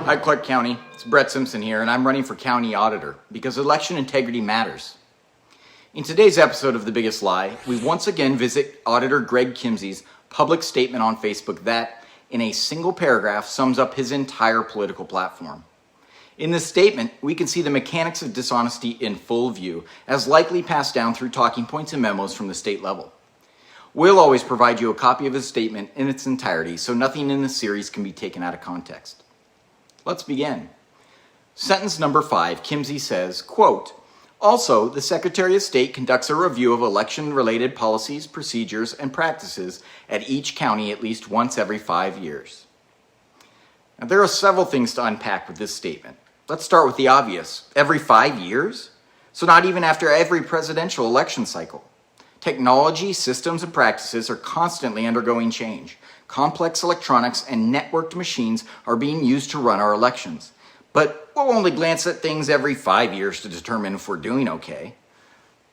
Hi, Clark County. It's Brett Simpson here, and I'm running for county auditor because election integrity matters. In today's episode of The Biggest Lie, we once again visit Auditor Greg Kimsey's public statement on Facebook that, in a single paragraph, sums up his entire political platform. In this statement, we can see the mechanics of dishonesty in full view, as likely passed down through talking points and memos from the state level. We'll always provide you a copy of his statement in its entirety, so nothing in this series can be taken out of context. Let's begin. Sentence number 5, Kimsey says, quote, "Also, the Secretary of State conducts a review of election-related policies, procedures, and practices at each county at least once every 5 years." Now, there are several things to unpack with this statement. Let's start with the obvious. Every 5 years? So not even after every presidential election cycle. Technology, systems, and practices are constantly undergoing change. Complex electronics and networked machines are being used to run our elections. But we'll only glance at things every 5 years to determine if we're doing okay.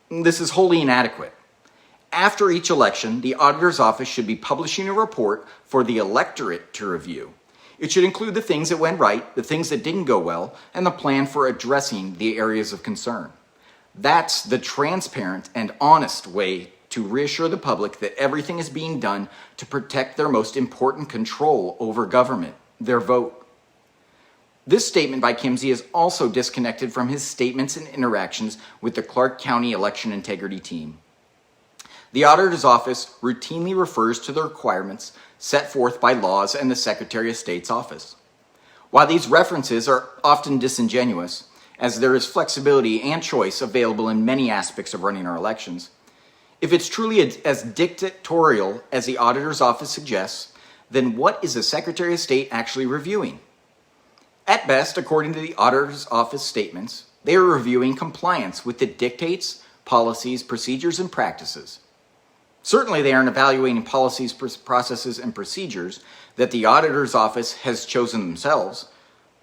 This is wholly inadequate. After each election, the Auditor's Office should be publishing a report for the electorate to review. It should include the things that went right, the things that didn't go well, and the plan for addressing the areas of concern. That's the transparent and honest way to reassure the public that everything is being done to protect their most important control over government, their vote. This statement by Kimsey is also disconnected from his statements and interactions with the Clark County election integrity team. The Auditor's Office routinely refers to the requirements set forth by laws and the Secretary of State's office. While these references are often disingenuous, as there is flexibility and choice available in many aspects of running our elections, if it's truly as dictatorial as the Auditor's Office suggests, then what is the Secretary of State actually reviewing? At best, according to the Auditor's Office statements, they are reviewing compliance with the dictates, policies, procedures, and practices. Certainly, they aren't evaluating policies, processes, and procedures that the Auditor's Office has chosen themselves,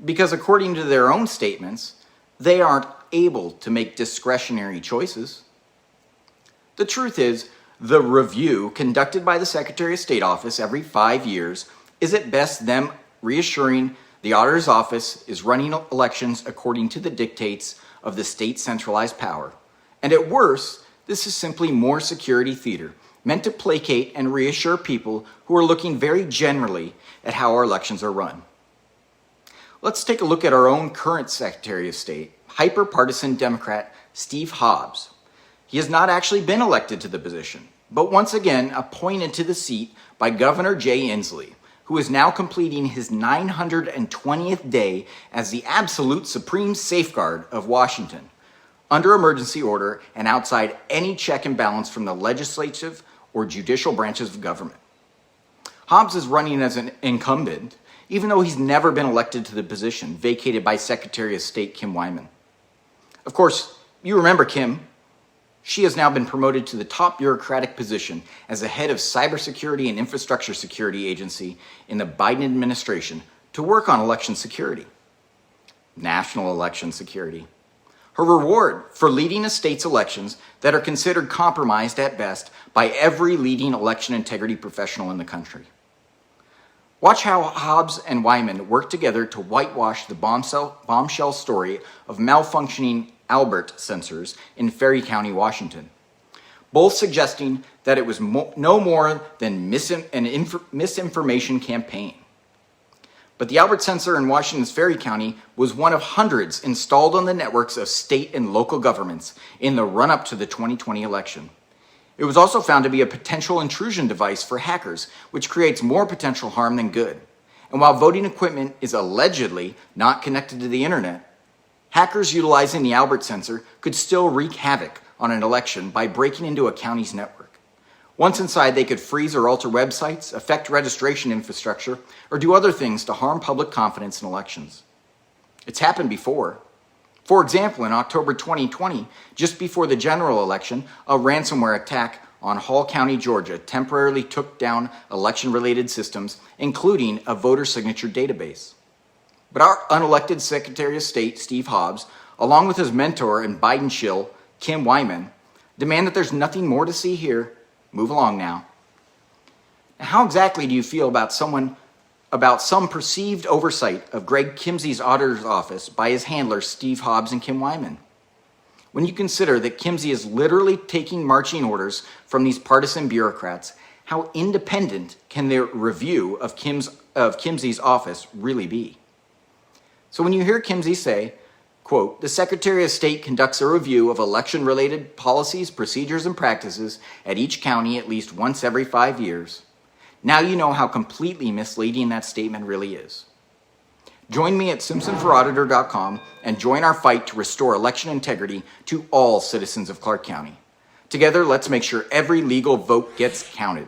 because according to their own statements, they aren't able to make discretionary choices. The truth is, the review conducted by the Secretary of State office every 5 years is at best them reassuring the Auditor's Office is running elections according to the dictates of the state centralized power. And at worst, this is simply more security theater, meant to placate and reassure people who are looking very generally at how our elections are run. Let's take a look at our own current Secretary of State, hyper-partisan Democrat Steve Hobbs. He has not actually been elected to the position, but once again appointed to the seat by Governor Jay Inslee, who is now completing his 920th day as the absolute supreme safeguard of Washington, under emergency order and outside any check and balance from the legislative or judicial branches of government. Hobbs is running as an incumbent, even though he's never been elected to the position vacated by Secretary of State Kim Wyman. Of course, you remember Kim. She has now been promoted to the top bureaucratic position as the head of Cybersecurity and Infrastructure Security Agency in the Biden administration to work on election security, national election security. Her reward for leading a state's elections that are considered compromised at best by every leading election integrity professional in the country. Watch how Hobbs and Wyman work together to whitewash the bombshell story of malfunctioning Albert sensors in Ferry County, Washington, both suggesting that it was no more than an misinformation campaign. But the Albert sensor in Washington's Ferry County was one of hundreds installed on the networks of state and local governments in the run-up to the 2020 election. It was also found to be a potential intrusion device for hackers, which creates more potential harm than good. And while voting equipment is allegedly not connected to the internet, hackers utilizing the Albert sensor could still wreak havoc on an election by breaking into a county's network. Once inside, they could freeze or alter websites, affect registration infrastructure, or do other things to harm public confidence in elections. It's happened before. For example, in October 2020, just before the general election, a ransomware attack on Hall County, Georgia, temporarily took down election-related systems, including a voter signature database. But our unelected Secretary of State, Steve Hobbs, along with his mentor and Biden shill, Kim Wyman, demand that there's nothing more to see here. Move along now. Now, how exactly do you feel about someone about some perceived oversight of Greg Kimsey's Auditor's Office by his handlers Steve Hobbs and Kim Wyman. When you consider that Kimsey is literally taking marching orders from these partisan bureaucrats, how independent can their review of Kimsey's office really be? So when you hear Kimsey say, quote, "The Secretary of State conducts a review of election-related policies, procedures, and practices at each county at least once every 5 years," now you know how completely misleading that statement really is. Join me at simpsonforauditor.com and join our fight to restore election integrity to all citizens of Clark County. Together, let's make sure every legal vote gets counted.